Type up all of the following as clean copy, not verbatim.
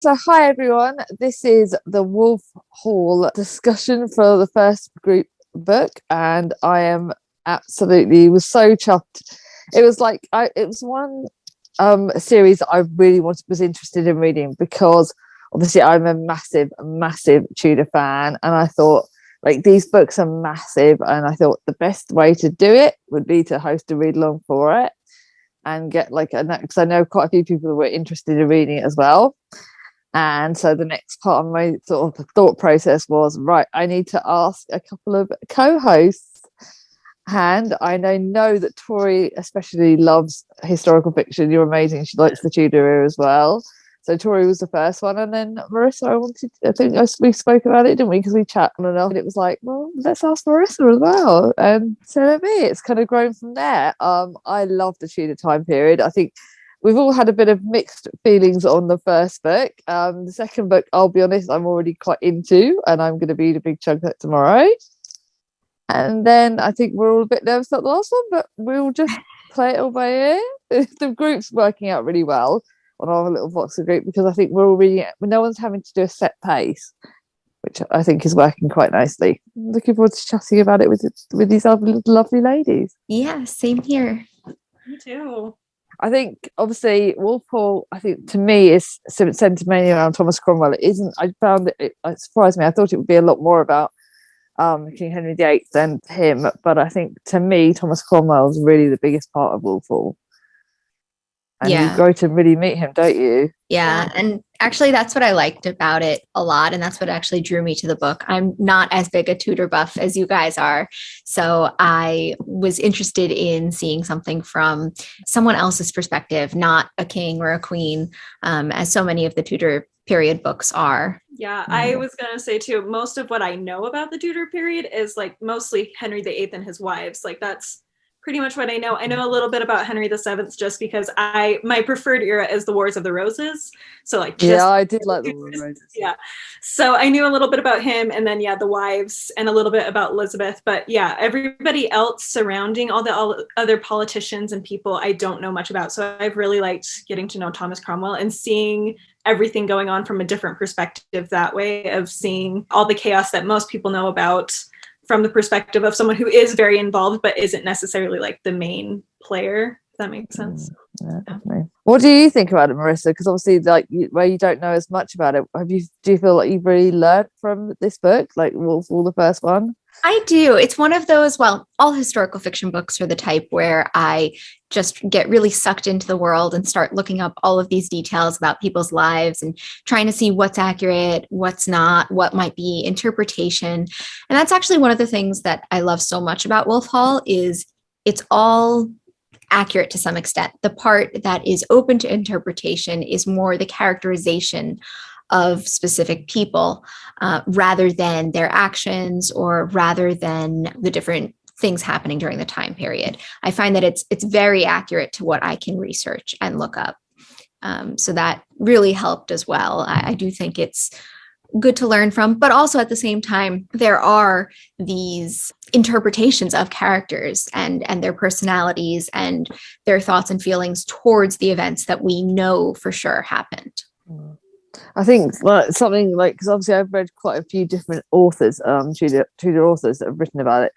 So, hi everyone. This is the Wolf Hall discussion for the first group book, and I am absolutely was so chuffed. It was like it was one series that I really was interested in reading because obviously I'm a massive Tudor fan, and I thought like these books are massive, and I thought the best way to do it would be to host a read along for it and get like a because I know quite a few people who were interested in reading it as well. And so the next part of my sort of thought process was, right, I need to ask a couple of co-hosts. And I know that Tori especially loves historical fiction. You're amazing. She likes the Tudor era as well. So Tori was the first one. And then Marissa, we spoke about it, didn't we? Because we chat on and off. And it was like, well, let's ask Marissa as well. And so let me, it's kind of grown from there. I love the Tudor time period. I think we've all had a bit of mixed feelings on the first book. The second book, I'll be honest, I'm already quite into, and I'm going to be eat a big chunk of it tomorrow. And then I think we're all a bit nervous about the last one, but we'll just play it all by ear. The group's working out really well on our little Voxer group because I think we're all reading it. No one's having to do a set pace, which I think is working quite nicely. I'm looking forward to chatting about it with these other lovely ladies. Yeah, same here. Me too. I think obviously Wolf Hall, I think to me is centered mainly around Thomas Cromwell. It isn't. I found it surprised me. I thought it would be a lot more about King Henry VIII than him, but I think to me Thomas Cromwell is really the biggest part of Wolf Hall. And you go to really meet him, don't you? Yeah. And actually, that's what I liked about it a lot. And that's what actually drew me to the book. I'm not as big a Tudor buff as you guys are. So I was interested in seeing something from someone else's perspective, not a king or a queen, as so many of the Tudor period books are. Yeah, I was going to say too, most of what I know about the Tudor period is like mostly Henry VIII and his wives. Like that's pretty much what I know. I know a little bit about Henry VII just because my preferred era is the Wars of the Roses. So like I did like the Wars of the Roses. Yeah. So I knew a little bit about him and then the wives and a little bit about Elizabeth. But yeah, everybody else surrounding all the other politicians and people I don't know much about. So I've really liked getting to know Thomas Cromwell and seeing everything going on from a different perspective that way, of seeing all the chaos that most people know about from the perspective of someone who is very involved but isn't necessarily like the main player, if that makes sense. Yeah, definitely. What do you think about it, Marissa? Because obviously like where you don't know as much about it, do you feel like you've really learned from this book, like Wolf Hall, the first one? I do. It's one of those, well, all historical fiction books are the type where I just get really sucked into the world and start looking up all of these details about people's lives and trying to see what's accurate, what's not, what might be interpretation. And that's actually one of the things that I love so much about Wolf Hall is it's all accurate to some extent. The part that is open to interpretation is more the characterization of specific people rather than their actions or rather than the different things happening during the time period. I find that it's very accurate to what I can research and look up. So that really helped as well. I do think it's good to learn from, but also at the same time, there are these interpretations of characters and their personalities and their thoughts and feelings towards the events that we know for sure happened. I think something like, because obviously I've read quite a few different authors, Tudor authors that have written about it,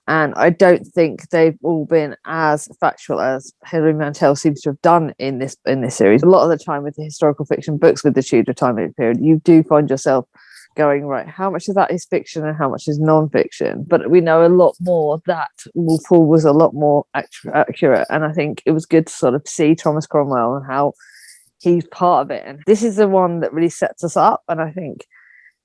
and I don't think they've all been as factual as Hilary Mantel seems to have done in this series. A lot of the time with the historical fiction books with the Tudor time period, you do find yourself going, right, how much of that is fiction and how much is non-fiction? But we know a lot more that Wolf Hall was a lot more accurate, and I think it was good to sort of see Thomas Cromwell and how he's part of it. And this is the one that really sets us up, and I think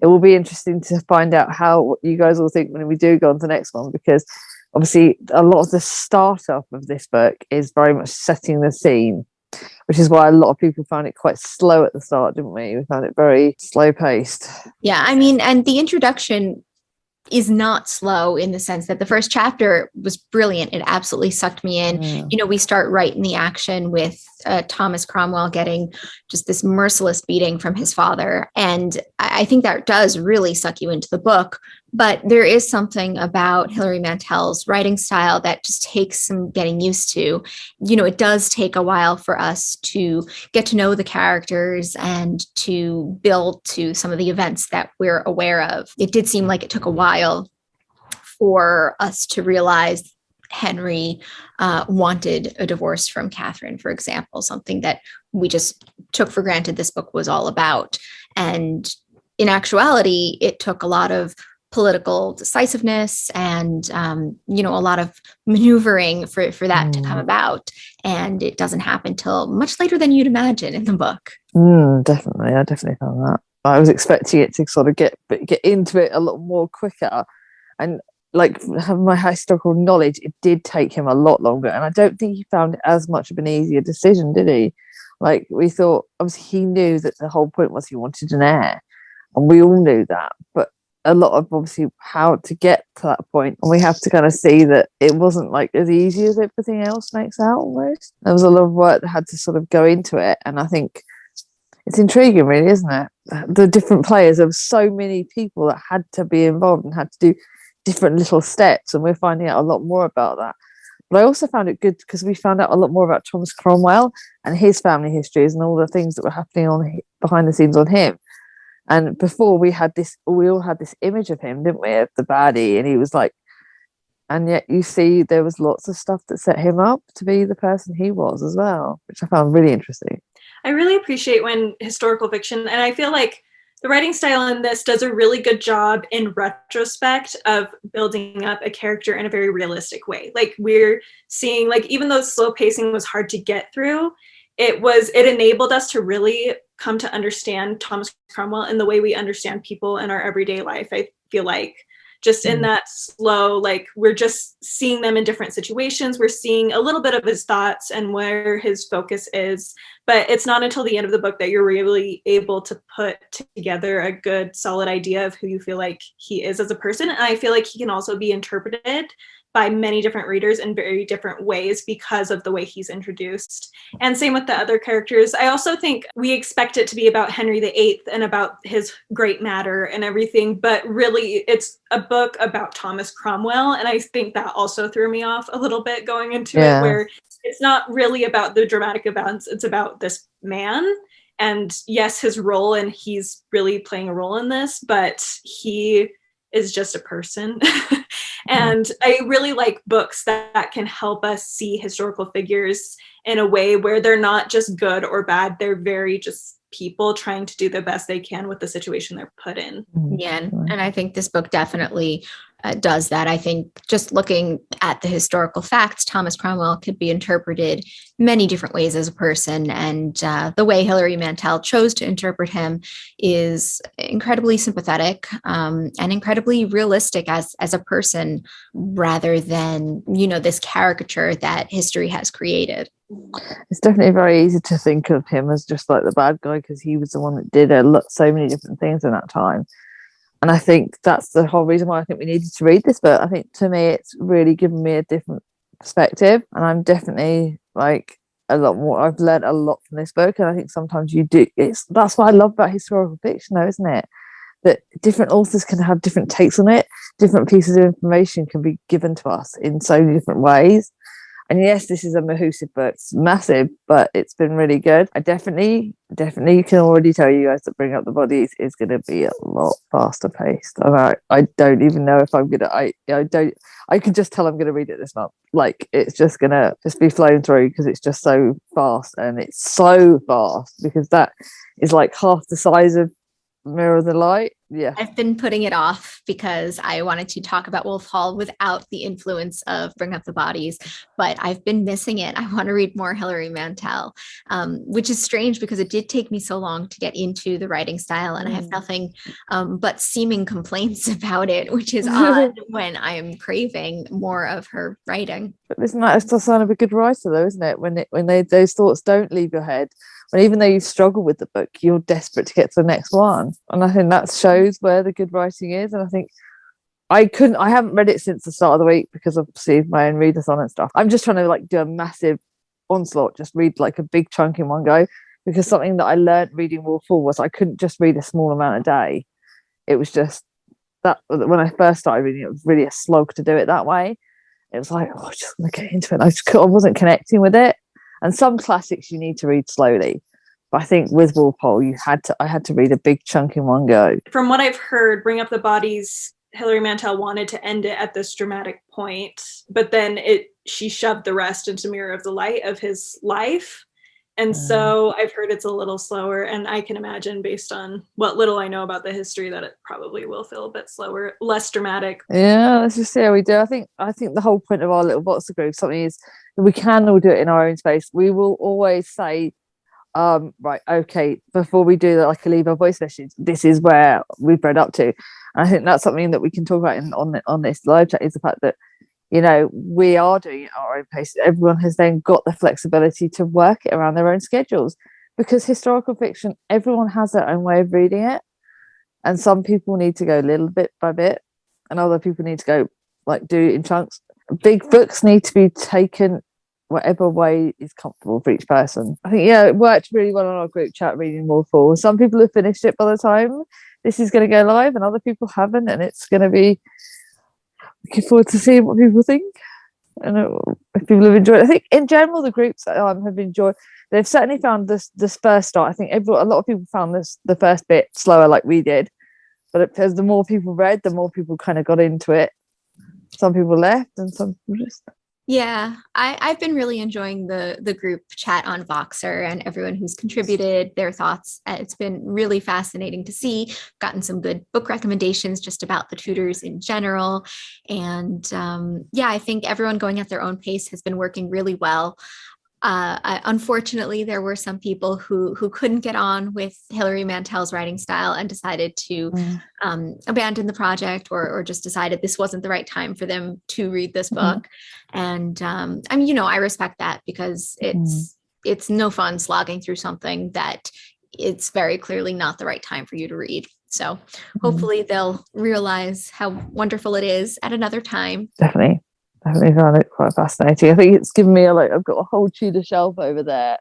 it will be interesting to find out what you guys all think when we do go on to the next one, because obviously a lot of the startup of this book is very much setting the scene, which is why a lot of people found it quite slow at the start, didn't we? We found it very slow paced. Yeah, I mean, and the introduction is not slow in the sense that the first chapter was brilliant. It absolutely sucked me in. We start right in the action with Thomas Cromwell getting just this merciless beating from his father. And I think that does really suck you into the book. But there is something about Hilary Mantel's writing style that just takes some getting used to. It does take a while for us to get to know the characters and to build to some of the events that we're aware of. It did seem like it took a while for us to realize Henry wanted a divorce from Catherine, for example, something that we just took for granted this book was all about. And in actuality, it took a lot of political decisiveness and, a lot of maneuvering for that to come about. And it doesn't happen till much later than you'd imagine in the book. Definitely. I definitely found that. I was expecting it to sort of get into it a lot more quicker. And like having my historical knowledge, it did take him a lot longer. And I don't think he found it as much of an easier decision, did he? Like we thought, obviously he knew that the whole point was he wanted an heir. And we all knew that. But a lot of obviously how to get to that point. And we have to kind of see that it wasn't like as easy as everything else makes out almost. There was a lot of work that had to sort of go into it. And I think it's intriguing really, isn't it? The different players, there were so many people that had to be involved and had to do different little steps, and we're finding out a lot more about that. But I also found it good because we found out a lot more about Thomas Cromwell and his family histories and all the things that were happening behind the scenes on him. And before we all had this image of him, didn't we, of the baddie, and he was like, and yet you see there was lots of stuff that set him up to be the person he was as well, which I found really interesting. I really appreciate when historical fiction, and I feel like the writing style in this does a really good job in retrospect of building up a character in a very realistic way. Like we're seeing, like, even though slow pacing was hard to get through, it enabled us to really come to understand Thomas Cromwell in the way we understand people in our everyday life. I feel like just in that slow, like we're just seeing them in different situations. We're seeing a little bit of his thoughts and where his focus is, but it's not until the end of the book that you're really able to put together a good, solid idea of who you feel like he is as a person. And I feel like he can also be interpreted by many different readers in very different ways because of the way he's introduced. And same with the other characters. I also think we expect it to be about Henry VIII and about his great matter and everything, but really it's a book about Thomas Cromwell. And I think that also threw me off a little bit going into it, where it's not really about the dramatic events. It's about this man. And yes, his role, and he's really playing a role in this, but he is just a person. And I really like books that can help us see historical figures in a way where they're not just good or bad. They're very just people trying to do the best they can with the situation they're put in. Yeah, and I think this book definitely does that. I think just looking at the historical facts, Thomas Cromwell could be interpreted many different ways as a person, and the way Hilary Mantel chose to interpret him is incredibly sympathetic and incredibly realistic as a person, rather than this caricature that history has created. It's definitely very easy to think of him as just like the bad guy because he was the one that did so many different things in that time. And I think that's the whole reason why I think we needed to read this book. I think to me, it's really given me a different perspective. And I'm definitely like a lot more. I've learned a lot from this book. And I think sometimes you do. That's what I love about historical fiction, though, isn't it? That different authors can have different takes on it. Different pieces of information can be given to us in so many different ways. And yes, this is a Mahusive book. It's massive, but it's been really good. I definitely can already tell you guys that Bring Up the Bodies is going to be a lot faster paced. And I don't even know if I'm going to, I can just tell I'm going to read it this month. Like it's just going to just be flown through because it's just so fast. And it's so fast because that is like half the size of Mirror of the Light. Yeah, I've been putting it off because I wanted to talk about Wolf Hall without the influence of Bring Up the Bodies, but I've been missing it. I want to read more Hilary Mantel, which is strange because it did take me so long to get into the writing style, and I have nothing but seeming complaints about it, which is odd when I am craving more of her writing. But isn't that the sign of a good writer, though, isn't it? When those thoughts don't leave your head. And even though you struggle with the book, you're desperate to get to the next one. And I think that shows where the good writing is. And I think I haven't read it since the start of the week because obviously my own readathon and stuff. I'm just trying to like do a massive onslaught, just read like a big chunk in one go, because something that I learned reading Wolf Hall was I couldn't just read a small amount a day. It was just that when I first started reading, it was really a slog to do it that way. It was like, oh, I just want to get into it. I wasn't connecting with it. And some classics you need to read slowly. But I think with Wolf Hall, I had to read a big chunk in one go. From what I've heard, Bring Up the Bodies, Hilary Mantel wanted to end it at this dramatic point, but then she shoved the rest into Mirror of the Light of his life. And so I've heard it's a little slower, and I can imagine, based on what little I know about the history, that it probably will feel a bit slower, less dramatic. Yeah, let's just see how we do. I think the whole point of our little Boxer group something is that we can all do it in our own space. We will always say, right, okay, before we do that, like leave our voice message, this is where we've read up to. And I think that's something that we can talk about on this live chat, is the fact that, you know, we are doing it at our own pace. Everyone has then got the flexibility to work it around their own schedules, because historical fiction, everyone has their own way of reading it, and some people need to go little bit by bit, and other people need to go like do it in chunks. Big books need to be taken whatever way is comfortable for each person. I think, yeah, it worked really well on our group chat reading Wolf Hall. Some people have finished it by the time this is going to go live, and other people haven't, and it's going to be looking forward to seeing what people think and if people have enjoyed it. I think in general the groups have enjoyed. They've certainly found this first start. I think a lot of people found the first bit slower, like we did. But as the more people read, the more people kind of got into it. Some people left, and some people just. Yeah, I've been really enjoying the group chat on Voxer and everyone who's contributed their thoughts. It's been really fascinating to see. Gotten some good book recommendations just about the Tudors in general. And yeah, I think everyone going at their own pace has been working really well. Unfortunately, there were some people who couldn't get on with Hilary Mantel's writing style and decided to abandon the project, or just decided this wasn't the right time for them to read this book. And I mean, you know, I respect that, because it's no fun slogging through something that it's very clearly not the right time for you to read. So hopefully they'll realize how wonderful it is at another time. Definitely found it quite fascinating. I think it's given me I've got a whole Tudor shelf over there,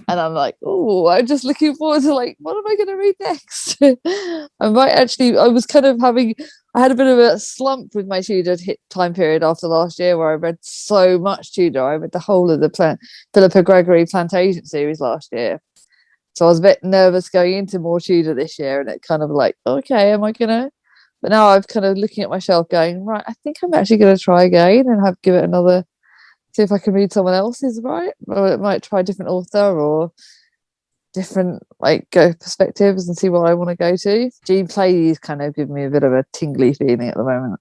and I'm like, oh, I'm just looking forward to what am I going to read next? I had a bit of a slump with my Tudor time period after last year, where I read so much Tudor. I read the whole of the Philippa Gregory Plantation series last year, so I was a bit nervous going into more Tudor this year, and it kind of okay, am I gonna? But now I've kind of looking at my shelf going, right, I think I'm actually going to try again and give it another, see if I can read someone else's, right? Or it might try a different author or different perspectives and see what I want to go to. Jean Play's kind of giving me a bit of a tingly feeling at the moment.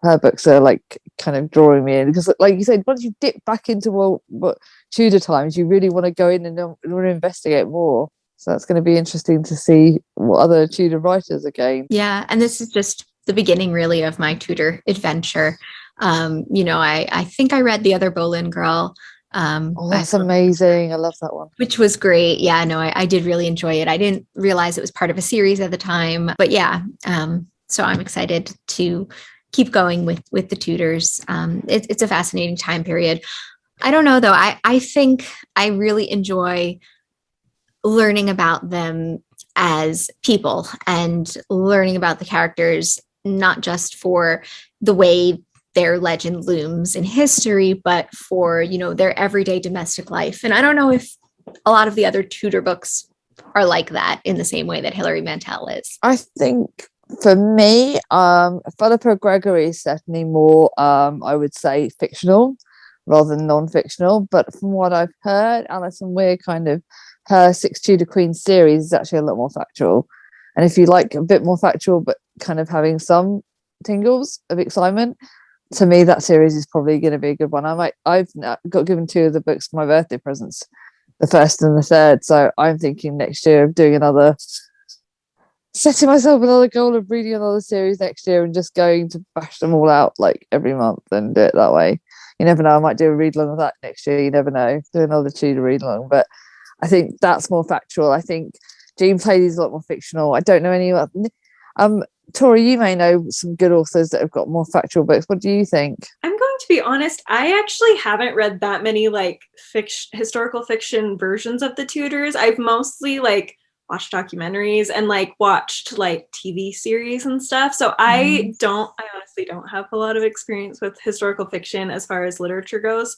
Her books are kind of drawing me in, because like you said, once you dip back into what Tudor times, you really want to go in and want to investigate more. So that's going to be interesting to see what other Tudor writers are going. Yeah, and this is just the beginning, really, of my Tudor adventure. You know, I think I read The Other Boleyn Girl. That's amazing. I love that one. Which was great. Yeah, no, I did really enjoy it. I didn't realize it was part of a series at the time. But yeah, so I'm excited to keep going with the Tudors. It's a fascinating time period. I don't know, though. I think I really enjoy learning about them as people and learning about the characters, not just for the way their legend looms in history, but for, you know, their everyday domestic life. And I don't know if a lot of the other Tudor books are like that in the same way that Hilary Mantel is. I think for me, Philippa Gregory is certainly more, I would say, fictional rather than non-fictional. But from what I've heard, Alison Weir her Six Tudor Queens series is actually a lot more factual. And if you like a bit more factual, but kind of having some tingles of excitement, to me, that series is probably going to be a good one. I've got given 2 of the books for my birthday presents, the first and the third. So I'm thinking next year of doing setting myself another goal of reading another series next year and just going to bash them all out every month and do it that way. You never know, I might do a read along of that next year. You never know, do another Tudor read along. But I think that's more factual. I think Jean Play's is a lot more fictional. I don't know any other. Tori, you may know some good authors that have got more factual books. What do you think? I'm going to be honest, I actually haven't read that many like historical fiction versions of the Tudors. I've mostly like watched documentaries and like watched like TV series and stuff. So I honestly don't have a lot of experience with historical fiction as far as literature goes.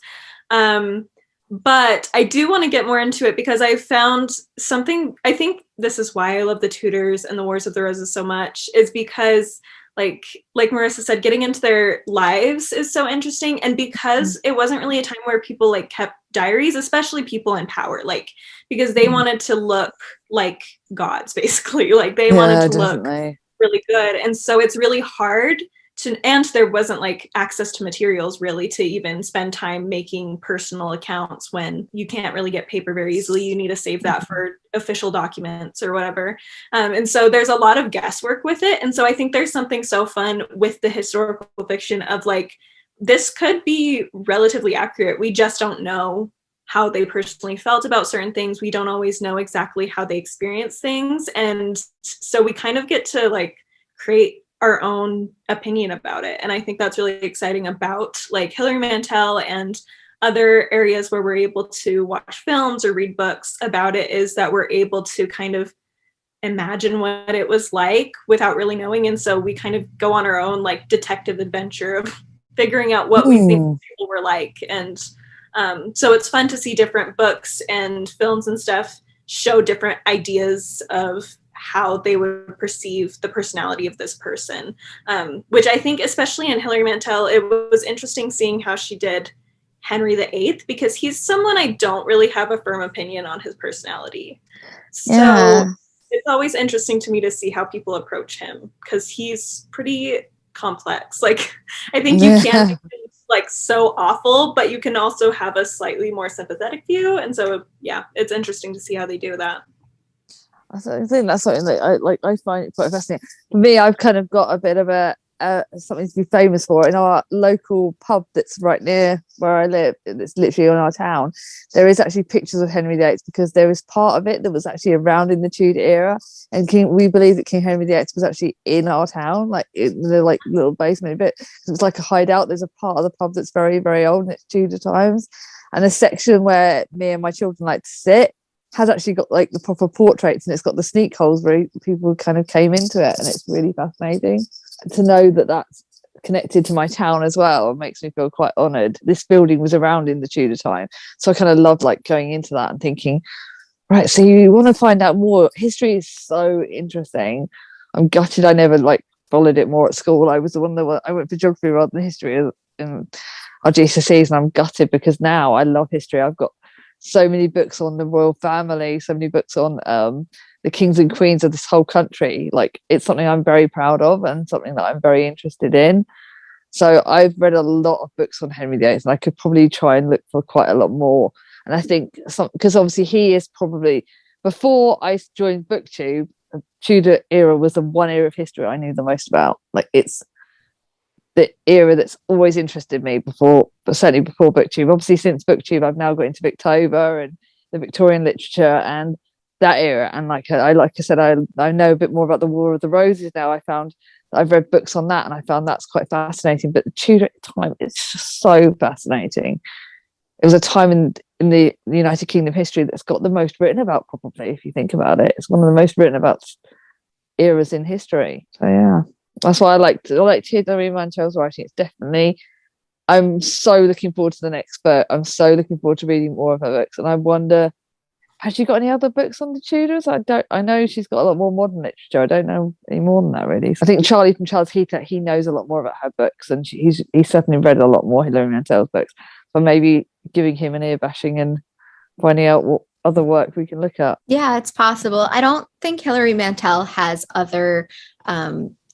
But I do want to get more into it because I found something, I think this is why I love the Tudors and the Wars of the Roses so much, is because like Marissa said, getting into their lives is so interesting. And because it wasn't really a time where people like kept diaries, especially people in power, like because they wanted to look like gods, basically. Like they wanted to look really good. And so it's really hard to, and there wasn't like access to materials really to even spend time making personal accounts when you can't really get paper very easily. You need to save that for official documents or whatever. And so there's a lot of guesswork with it. And so I think there's something so fun with the historical fiction of like, this could be relatively accurate. We just don't know how they personally felt about certain things. We don't always know exactly how they experience things. And so we kind of get to like create our own opinion about it. And I think that's really exciting about like Hilary Mantel and other areas where we're able to watch films or read books about it, is that we're able to kind of imagine what it was like without really knowing. And so we kind of go on our own like detective adventure of figuring out what we think people were like. And so it's fun to see different books and films and stuff show different ideas of how they would perceive the personality of this person, which I think, especially in Hilary Mantel, it was interesting seeing how she did Henry VIII, because he's someone I don't really have a firm opinion on his personality. So it's always interesting to me to see how people approach him, because he's pretty complex. Like, I think you can do things like so awful, but you can also have a slightly more sympathetic view. And so, yeah, it's interesting to see how they do that. I think that's something that I find it quite fascinating. For me, I've kind of got a bit of a something to be famous for. In our local pub that's right near where I live, it's literally on our town, there is actually pictures of Henry VIII, because there is part of it that was actually around in the Tudor era, and we believe that King Henry VIII was actually in our town, like in the like little basement bit. It was like a hideout. There's a part of the pub that's very, very old, and it's Tudor times, and a section where me and my children like to sit has actually got like the proper portraits, and it's got the sneak holes where people kind of came into it, and it's really fascinating to know that that's connected to my town as well. It makes me feel quite honoured. This building was around in the Tudor time, so I kind of loved like going into that and thinking, right, so you want to find out more. History is so interesting. I'm gutted I never like followed it more at school. I was the one that I went for geography rather than history in our GCSEs, and I'm gutted because now I love history. I've got so many books on the royal family, so many books on the kings and queens of this whole country. Like, it's something I'm very proud of and something that I'm very interested in. So I've read a lot of books on Henry VIII, and I could probably try and look for quite a lot more. And I think because obviously he is probably, before I joined BookTube, the Tudor era was the one era of history I knew the most about. Like, it's the era that's always interested me before, but certainly before BookTube. Obviously, since BookTube, I've now got into Booktober and the Victorian literature and that era. And like I said, I know a bit more about the War of the Roses now. I've read books on that, and I found that's quite fascinating. But the Tudor time, it's just so fascinating. It was a time in the United Kingdom history that's got the most written about, probably, if you think about it. It's one of the most written about eras in history. So yeah. That's why I liked Hilary Mantel's writing. It's definitely, I'm so looking forward to the next book. I'm so looking forward to reading more of her books. And I wonder, has she got any other books on the Tudors? I know she's got a lot more modern literature. I don't know any more than that, really. I think Charlie from Charles Heaton, he knows a lot more about her books, and he's certainly read a lot more Hilary Mantel's books. But maybe giving him an ear bashing and finding out what other work we can look at. Yeah, it's possible. I don't think Hilary Mantel has other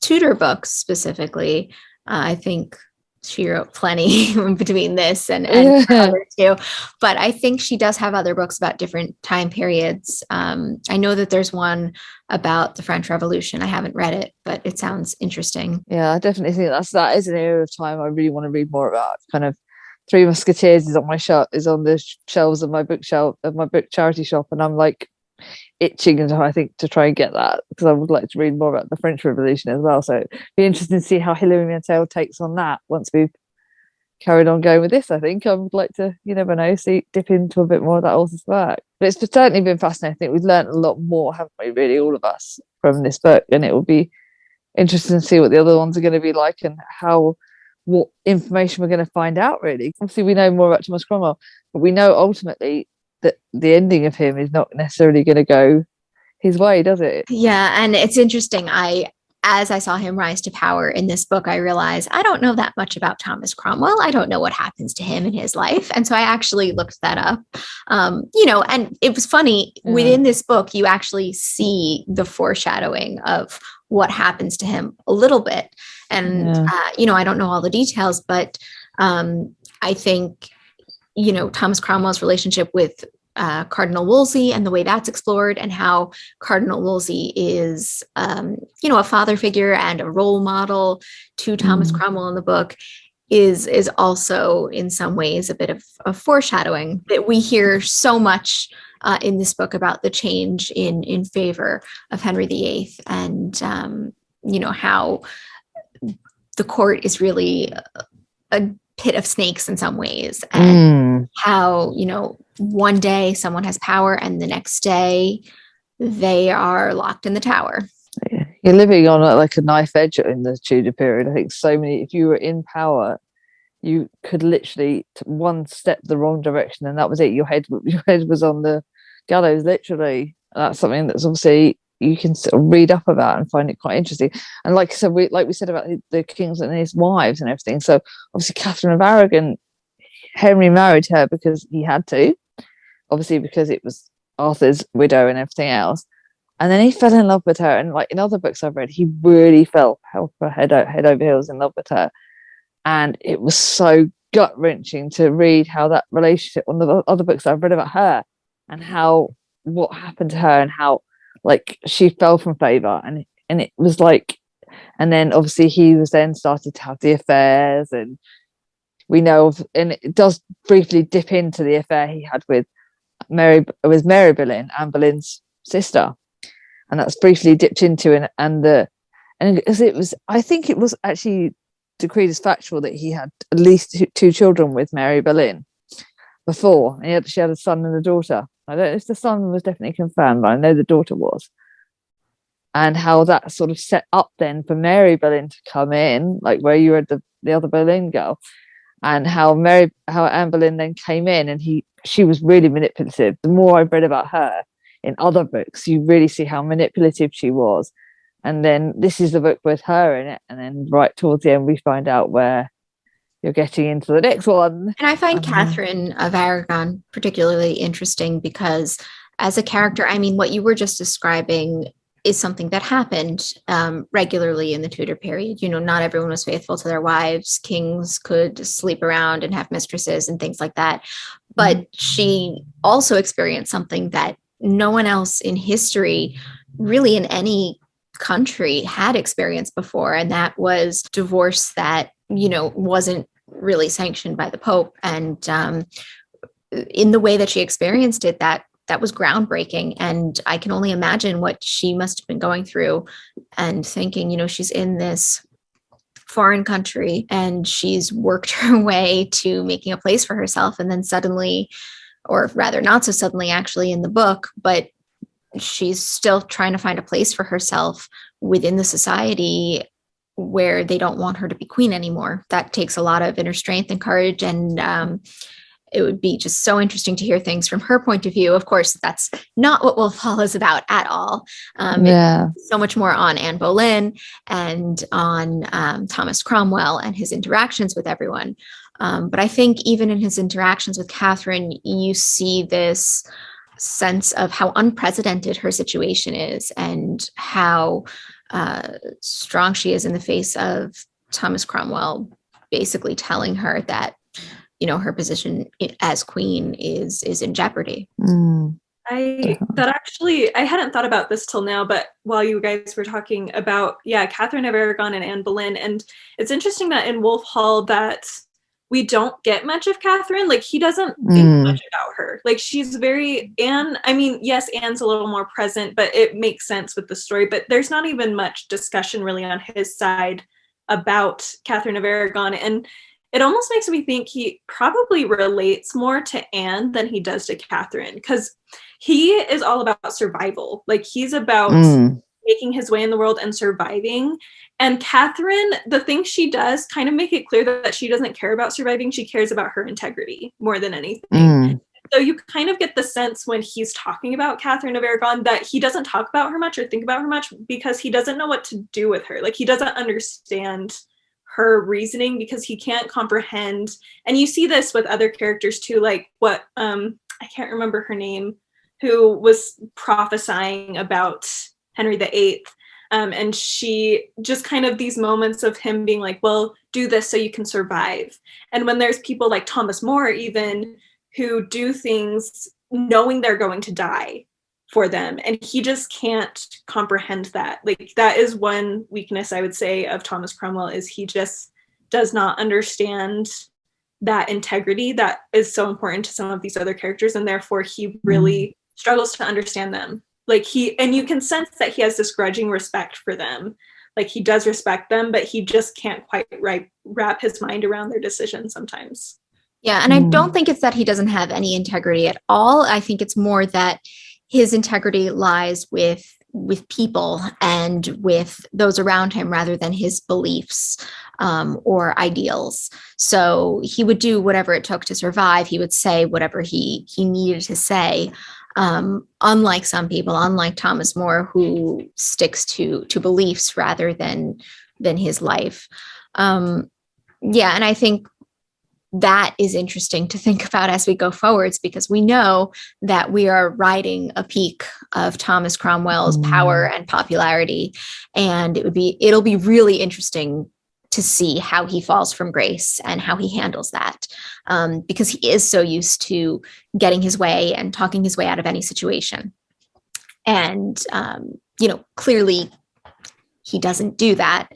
Tudor books specifically. I think she wrote plenty between this and other two, but I think she does have other books about different time periods. I know that there's one about the French Revolution. I haven't read it, but it sounds interesting. Yeah, I definitely think that is an era of time I really want to read more about. Kind of Three Musketeers is on the shelves of my book charity shop, and I'm like itching, and I think to try and get that, because I would like to read more about the French Revolution as well. So it'd be interesting to see how Hilary Mantel takes on that once we've carried on going with this. I think I would like to, you never know, dip into a bit more of that author's work. But it's certainly been fascinating. I think we've learned a lot more, haven't we, really, all of us, from this book, and it will be interesting to see what the other ones are going to be like, and what information we're going to find out, really. Obviously we know more about Thomas Cromwell, but we know ultimately that the ending of him is not necessarily going to go his way, does it? Yeah, and it's interesting. As I saw him rise to power in this book, I realized I don't know that much about Thomas Cromwell. I don't know what happens to him in his life. And so I actually looked that up. And it was funny, within this book, you actually see the foreshadowing of what happens to him a little bit. And, I don't know all the details, but I think, Thomas Cromwell's relationship with Cardinal Wolsey and the way that's explored, and how Cardinal Wolsey is, a father figure and a role model to Thomas Cromwell in the book is also in some ways a bit of foreshadowing that we hear so much in this book about the change in favor of Henry VIII, and, how the court is really a pit of snakes in some ways, and how, one day someone has power and the next day they are locked in the tower. You're living on like a knife edge in the Tudor period. I think if you were in power, you could literally one step the wrong direction and that was it. Your head was on the gallows, literally. And that's something that's obviously you can sort of read up about and find it quite interesting. And like I said, we said about the kings and his wives and everything. So obviously Catherine of Aragon, Henry married her because he had to, obviously because it was Arthur's widow and everything else. And then he fell in love with her. And like in other books I've read, he really fell head over heels in love with her. And it was so gut wrenching to read how that relationship on the other books I've read about her, and what happened to her, and how like she fell from favor, and it was like, and then obviously he was then started to have the affairs, and we know and it does briefly dip into the affair he had with Mary Boleyn, Anne Boleyn's sister, and that's briefly dipped into, and as it was, I think it was actually decreed as factual that he had at least two children with Mary Boleyn before, and she had a son and a daughter. I don't know if the son was definitely confirmed, but I know the daughter was. And how that sort of set up then for Mary Boleyn to come in, like where you were the other Boleyn girl, and how Anne Boleyn then came in, and she was really manipulative. The more I've read about her in other books, you really see how manipulative she was. And then this is the book with her in it, and then right towards the end we find out where you're getting into the next one. And I find Catherine of Aragon particularly interesting because as a character, I mean, what you were just describing is something that happened regularly in the Tudor period. Not everyone was faithful to their wives. Kings could sleep around and have mistresses and things like that. But she also experienced something that no one else in history, really in any country, had experienced before. And that was divorce that, wasn't really sanctioned by the Pope. And in the way that she experienced it, that was groundbreaking. And I can only imagine what she must have been going through and thinking, she's in this foreign country and she's worked her way to making a place for herself. And then suddenly, or rather not so suddenly actually in the book, but she's still trying to find a place for herself within the society where they don't want her to be queen anymore. That takes a lot of inner strength and courage. And it would be just so interesting to hear things from her point of view. Of course, that's not what Wolf Hall is about at all. It's so much more on Anne Boleyn and on Thomas Cromwell and his interactions with everyone. But I think even in his interactions with Catherine, you see this sense of how unprecedented her situation is and how strong she is in the face of Thomas Cromwell basically telling her that, her position as queen is in jeopardy. I hadn't thought about this till now, but while you guys were talking about, Catherine of Aragon and Anne Boleyn, and it's interesting that in Wolf Hall that we don't get much of Catherine. Like he doesn't think much about her. Like she's very Anne. I mean, yes, Anne's a little more present, but it makes sense with the story. But there's not even much discussion really on his side about Catherine of Aragon. And it almost makes me think he probably relates more to Anne than he does to Catherine, because he is all about survival. Like, he's about making his way in the world and surviving. And Catherine, the things she does kind of make it clear that she doesn't care about surviving. She cares about her integrity more than anything. So you kind of get the sense when he's talking about Catherine of Aragon that he doesn't talk about her much or think about her much because he doesn't know what to do with her. Like, he doesn't understand her reasoning because he can't comprehend. And you see this with other characters too, like what I can't remember her name, who was prophesying about Henry VIII. And she just kind of these moments of him being like, well, do this so you can survive. And when there's people like Thomas More even who do things knowing they're going to die for them, and he just can't comprehend that. Like, that is one weakness I would say of Thomas Cromwell, is he just does not understand that integrity that is so important to some of these other characters, and therefore he really struggles to understand them. Like, and you can sense that he has this grudging respect for them. Like, he does respect them, but he just can't quite wrap his mind around their decisions sometimes. Yeah, and I don't think it's that he doesn't have any integrity at all. I think it's more that his integrity lies with people and with those around him rather than his beliefs or ideals. So he would do whatever it took to survive. He would say whatever he needed to say. Unlike some people, unlike Thomas More, who sticks to beliefs rather than his life. And I think that is interesting to think about as we go forwards, because we know that we are riding a peak of Thomas Cromwell's power and popularity. And it'll be really interesting to see how he falls from grace and how he handles that. Because he is so used to getting his way and talking his way out of any situation. And, clearly he doesn't do that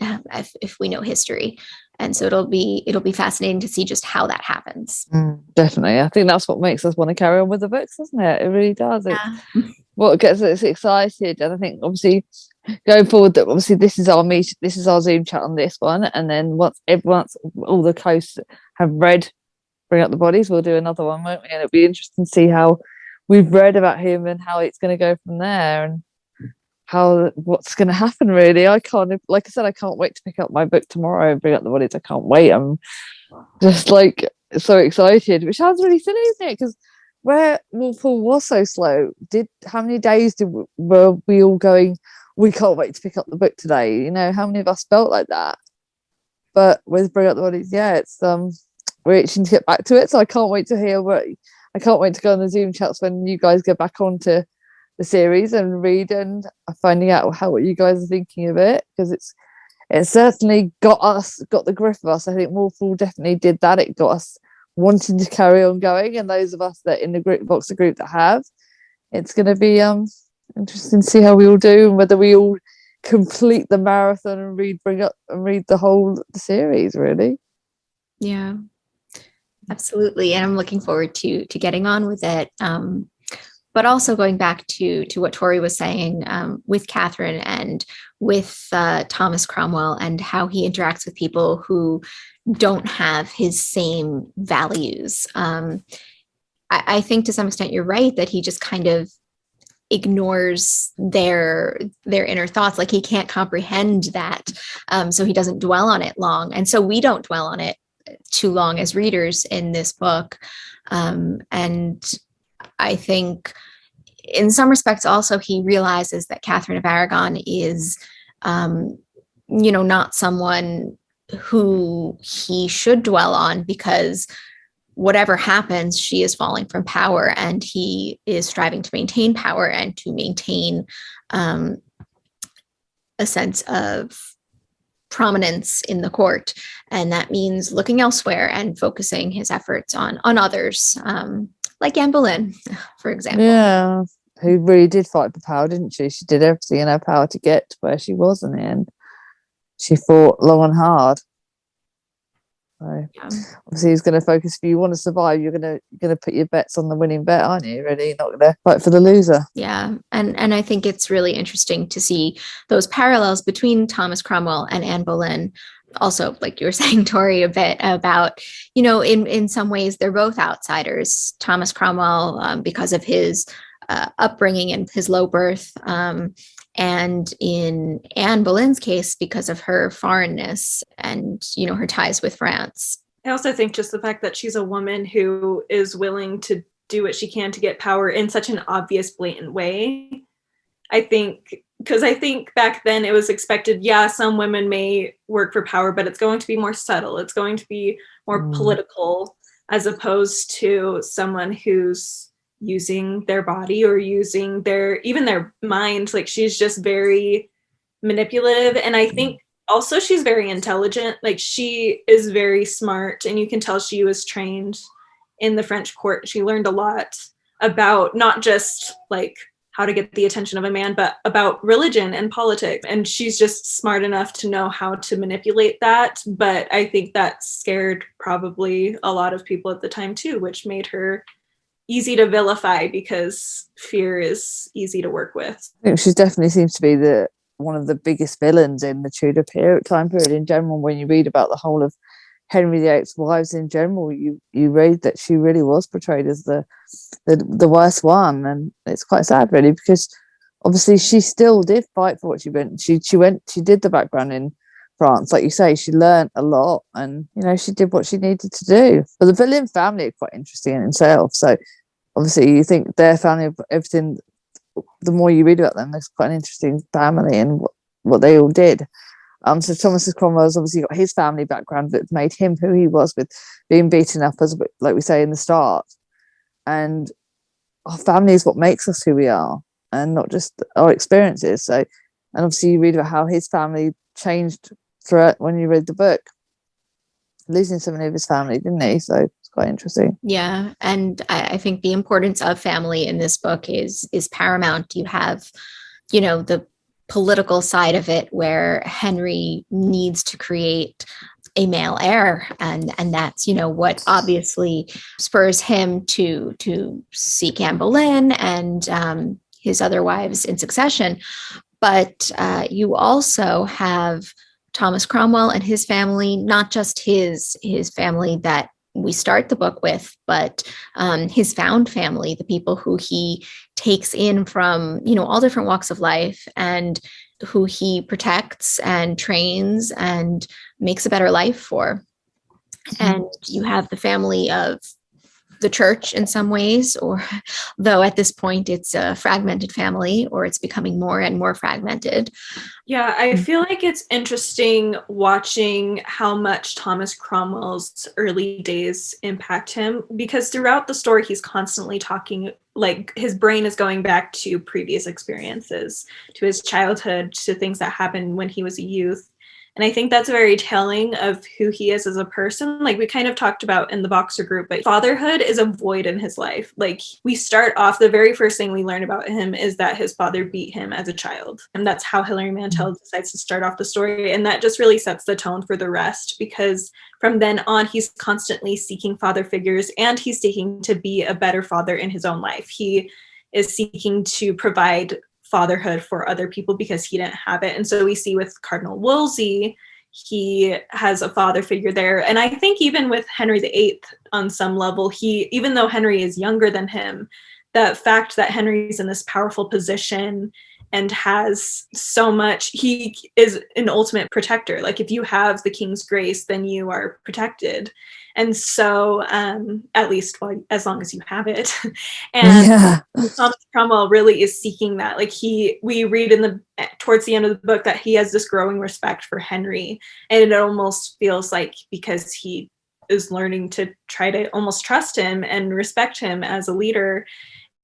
if we know history. And so it'll be fascinating to see just how that happens. Definitely. I think that's what makes us want to carry on with the books, doesn't it? It really does. What gets us excited. And I think obviously going forward, that obviously this is our Zoom chat on this one. And then once all the hosts have read Bring Up the Bodies, we'll do another one, won't we? And it'll be interesting to see how we've read about him and how it's going to go from there, and what's going to happen. Really, I can't wait to pick up my book tomorrow and Bring Up the Bodies. I can't wait. I'm just like so excited, which sounds really silly, isn't it? Because where Wolf Hall was so slow, how many days were we all going, we can't wait to pick up the book today? You know, how many of us felt like that? But with Bring Up the Bodies, it's we're itching to get back to it, so I can't wait to hear I can't wait to go on the Zoom chats when you guys go back onto the series and read and finding out what you guys are thinking of it, because it certainly got the grip of us. I think Wolfall definitely did that. It got us wanting to carry on going, and those of us that in the Boxer group that have, it's going to be interesting to see how we all do and whether we all complete the marathon and read the series, really. Yeah, absolutely. And I'm looking forward to getting on with it. But also going back to what Tori was saying with Catherine and with Thomas Cromwell and how he interacts with people who don't have his same values. I think to some extent you're right that he just kind of ignores their inner thoughts. Like, he can't comprehend that. So he doesn't dwell on it long. And so we don't dwell on it too long as readers in this book. And I think in some respects also he realizes that Catherine of Aragon is, not someone who he should dwell on, because whatever happens, she is falling from power and he is striving to maintain power and to maintain a sense of prominence in the court. And that means looking elsewhere and focusing his efforts on others, like Anne Boleyn, for example. Yeah, who really did fight for power, didn't she? She did everything in her power to get to where she was in the end. She fought long and hard. So obviously he's going to focus. If you want to survive, you're going to put your bets on the winning bet, aren't you? Really, you're not going to fight for the loser. Yeah, and I think it's really interesting to see those parallels between Thomas Cromwell and Anne Boleyn, also, like you were saying, Tori, a bit about, in some ways they're both outsiders. Thomas Cromwell, because of his upbringing and his low birth, and in Anne Boleyn's case, because of her foreignness and, her ties with France. I also think just the fact that she's a woman who is willing to do what she can to get power in such an obvious, blatant way. I think back then it was expected, some women may work for power, but it's going to be more subtle. It's going to be more political, as opposed to someone who's using their body or using their mind. Like, she's just very manipulative. And I think also she's very intelligent. Like, she is very smart, and you can tell she was trained in the French court. She learned a lot about not just like how to get the attention of a man, but about religion and politics. And she's just smart enough to know how to manipulate that. But I think that scared probably a lot of people at the time too, which made her easy to vilify because fear is easy to work with. I think she definitely seems to be one of the biggest villains in the Tudor time period in general. When you read about the whole of Henry VIII's wives in general, you read that she really was portrayed as the worst one, and it's quite sad, really, because obviously she still did fight for what she went. She did the background in France, like you say. She learned a lot, and she did what she needed to do. But the Boleyn family are quite interesting in itself. So obviously, you think their family, everything. The more you read about them, there's quite an interesting family and what they all did. So Thomas Cromwell's obviously got his family background that made him who he was, with being beaten up, as like we say in the start. And our family is what makes us who we are, and not just our experiences. So, and obviously you read about how his family changed throughout when you read the book, losing so many of his family, didn't he? So it's quite interesting. Yeah, and I think the importance of family in this book is paramount. You have, the political side of it, where Henry needs to create a male heir, and that's what obviously spurs him to seek Anne Boleyn and his other wives in succession. But you also have Thomas Cromwell and his family, not just his family that we start the book with, but his found family, the people who he takes in from, all different walks of life, and who he protects and trains and makes a better life for. And you have the family of the church in some ways, or though at this point it's a fragmented family, or it's becoming more and more fragmented. Yeah, I feel like it's interesting watching how much Thomas Cromwell's early days impact him, because throughout the story he's constantly talking, like his brain is going back to previous experiences, to his childhood, to things that happened when he was a youth. And I think that's very telling of who he is as a person. Like we kind of talked about in the Boxer group, but fatherhood is a void in his life. Like we start off, the very first thing we learn about him is that his father beat him as a child. And that's how Hilary Mantel decides to start off the story. And that just really sets the tone for the rest, because from then on, he's constantly seeking father figures, and he's seeking to be a better father in his own life. He is seeking to provide fatherhood for other people because he didn't have it. And so we see with Cardinal Wolsey, he has a father figure there. And I think even with Henry VIII, on some level, even though Henry is younger than him, the fact that Henry's in this powerful position and has so much, he is an ultimate protector. Like if you have the king's grace, then you are protected. And so, at least as long as you have it. And Thomas Cromwell really is seeking that. Like we read towards the end of the book that he has this growing respect for Henry. And it almost feels like because he is learning to try to almost trust him and respect him as a leader.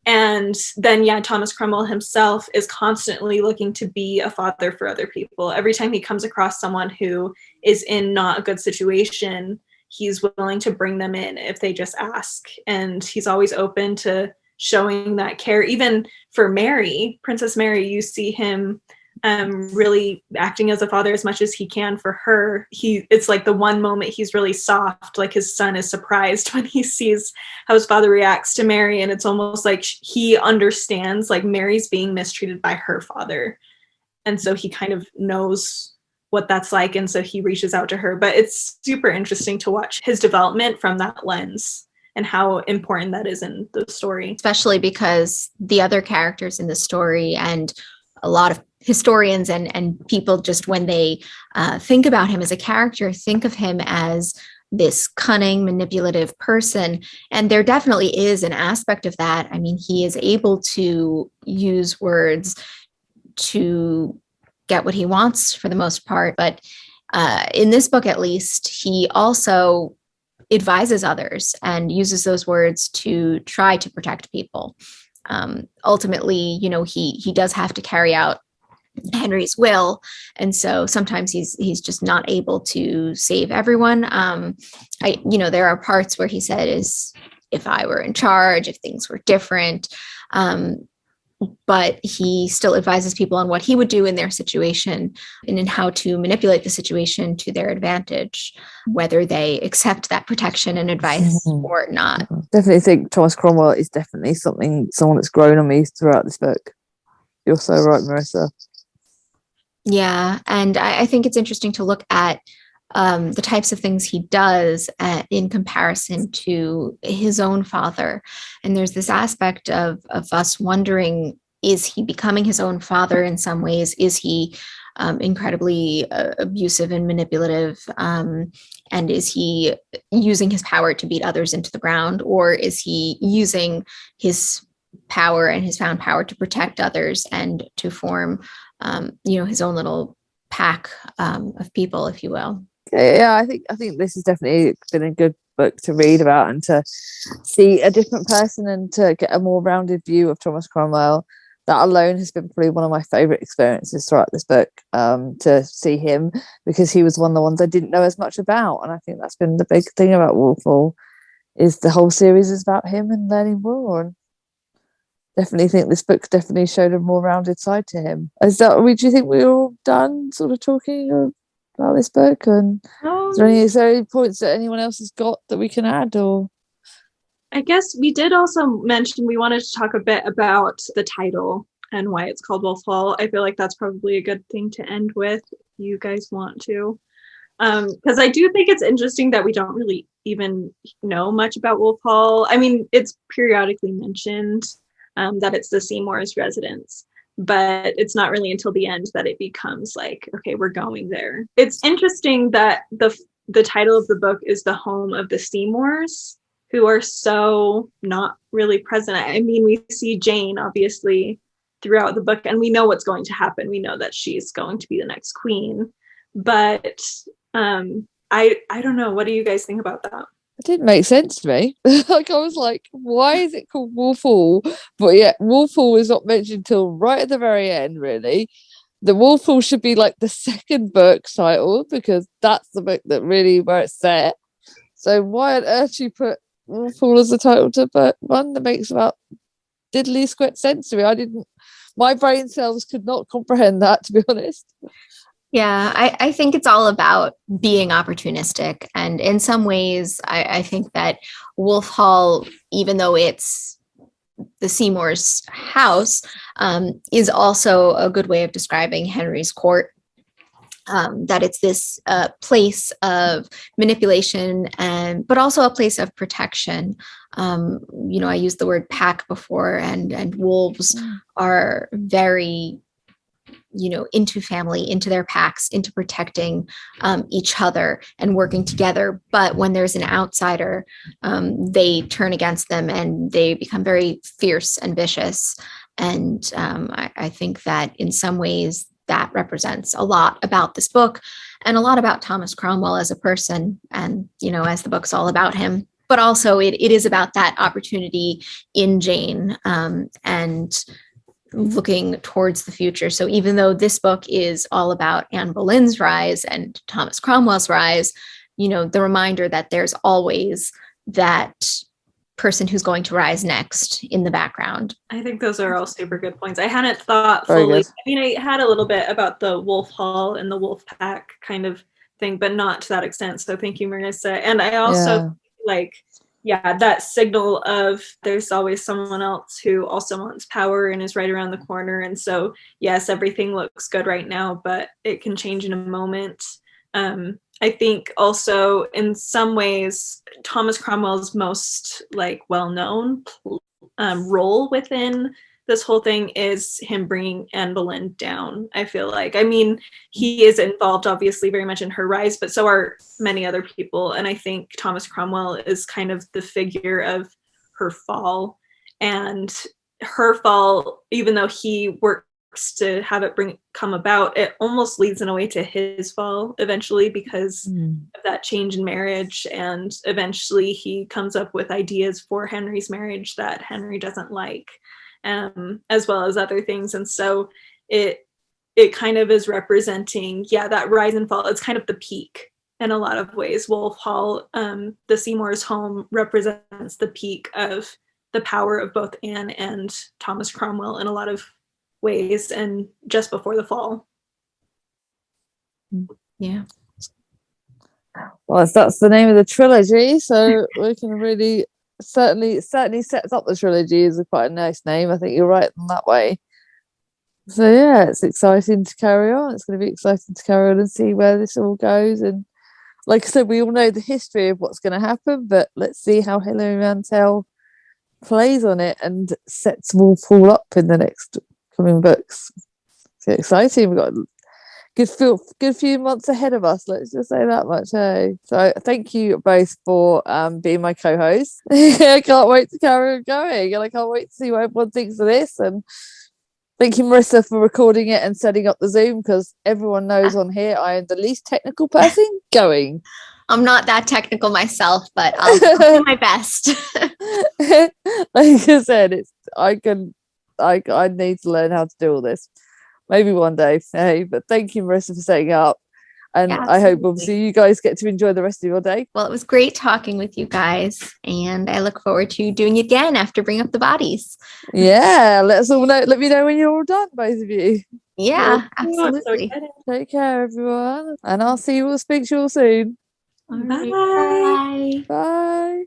And then, Thomas Cromwell himself is constantly looking to be a father for other people. Every time he comes across someone who is in not a good situation, he's willing to bring them in if they just ask. And he's always open to showing that care. Even for Mary, Princess Mary, you see him really acting as a father as much as he can for her. It's like the one moment he's really soft, like his son is surprised when he sees how his father reacts to Mary. And it's almost like he understands, like Mary's being mistreated by her father. And so he kind of knows what that's like, and so he reaches out to her. But it's super interesting to watch his development from that lens and how important that is in the story. Especially because the other characters in the story, and a lot of historians and people, just when they think about him as a character, think of him as this cunning, manipulative person. And there definitely is an aspect of that. I mean, he is able to use words to get what he wants for the most part. But in this book, at least, he also advises others and uses those words to try to protect people. Ultimately, he does have to carry out Henry's will, and so sometimes he's just not able to save everyone. There are parts where he said, "Is if I were in charge, if things were different." But he still advises people on what he would do in their situation and in how to manipulate the situation to their advantage, whether they accept that protection and advice or not. Definitely think Thomas Cromwell is definitely someone that's grown on me throughout this book. You're so right, Marissa. Yeah, and I think it's interesting to look at the types of things he does in comparison to his own father. And there's this aspect of us wondering, is he becoming his own father in some ways? Is he incredibly abusive and manipulative? And is he using his power to beat others into the ground? Or is he using his power and his found power to protect others and to form his own little pack of people, if you will? Yeah, I think this has definitely been a good book to read about and to see a different person and to get a more rounded view of Thomas Cromwell. That alone has been probably one of my favourite experiences throughout this book, to see him, because he was one of the ones I didn't know as much about. And I think that's been the big thing about Wolf Hall, is the whole series is about him and learning more. And definitely think this book definitely showed a more rounded side to him. Do you think we're all done sort of talking about this book? And is there any points that anyone else has got that we can add? Or I guess we did also mention we wanted to talk a bit about the title and why it's called Wolf Hall. I feel like that's probably a good thing to end with, if you guys want to. Because I do think it's interesting that we don't really even know much about Wolf Hall. I mean, it's periodically mentioned that it's the Seymour's residence, but it's not really until the end that it becomes like, okay, we're going there. It's interesting that the title of the book is The Home of the Seymours, who are so not really present. I mean, we see Jane obviously throughout the book, and we know what's going to happen. We know that she's going to be the next queen, but I don't know. What do you guys think about that? it didn't make sense to me. Like, I was like, why is it called Wolf Hall? But yeah, Wolf Hall is not mentioned till right at the very end, really. The Wolf Hall should be like the second book title, because that's the book that really where it's set. So why on earth you put Wolf Hall as the title to book one? That makes about diddly squat sense to me. My brain cells could not comprehend that, to be honest. Yeah, I think it's all about being opportunistic. And in some ways, I think that Wolf Hall, even though it's the Seymour's house, is also a good way of describing Henry's court. That it's this place of manipulation, but also a place of protection. I used the word pack before, and wolves are very into family, into their packs, into protecting each other and working together. But when there's an outsider, they turn against them and they become very fierce and vicious. And I think that in some ways that represents a lot about this book and a lot about Thomas Cromwell as a person. And, as the book's all about him, but also it is about that opportunity in Jane, and looking towards the future. So even though this book is all about Anne Boleyn's rise and Thomas Cromwell's rise, the reminder that there's always that person who's going to rise next in the background. I think those are all super good points. I hadn't thought fully. I mean, I had a little bit about the Wolf Hall and the Wolf Pack kind of thing, but not to that extent. So thank you, Marissa. And I also like yeah, that signal of there's always someone else who also wants power and is right around the corner. And so, yes, everything looks good right now, but it can change in a moment. I think also in some ways, Thomas Cromwell's most like well-known role within this whole thing is him bringing Anne Boleyn down. I feel like, I mean, he is involved obviously very much in her rise, but so are many other people. And I think Thomas Cromwell is kind of the figure of her fall. And her fall, even though he works to have it come about, it almost leads in a way to his fall eventually because of that change in marriage. And eventually he comes up with ideas for Henry's marriage that Henry doesn't like, as well as other things. And so it kind of is representing, that rise and fall. It's kind of the peak in a lot of ways. Wolf Hall, the Seymour's home, represents the peak of the power of both Anne and Thomas Cromwell in a lot of ways, and just before the fall. Yeah. Well, that's the name of the trilogy, so we can really certainly sets up the trilogy as quite a nice name. I think you're right in that way. So yeah, it's exciting to carry on. It's going to be exciting to carry on and see where this all goes. And like I said, we all know the history of what's going to happen, but let's see how Hilary Mantel plays on it and sets Wolf Hall up in the next coming books. So exciting. We've got a good few months ahead of us, let's just say that much. Hey, so thank you both for being my co-host. I can't wait to carry on going, and I can't wait to see what everyone thinks of this. And thank you, Marissa, for recording it and setting up the Zoom, because everyone knows on here I am the least technical person going. I'm not that technical myself, but I'll do my best. Like I said, I need to learn how to do all this. Maybe one day. Hey, but thank you, Marissa, for setting up. And Yeah, I hope obviously you guys get to enjoy the rest of your day. Well, it was great talking with you guys, and I look forward to doing it again after Bring Up the Bodies. Yeah, let us all know. Let me know when you're all done, both of you. Yeah, absolutely. Take care, everyone, and I'll see you all. Speak to you all soon. All right, bye. Bye.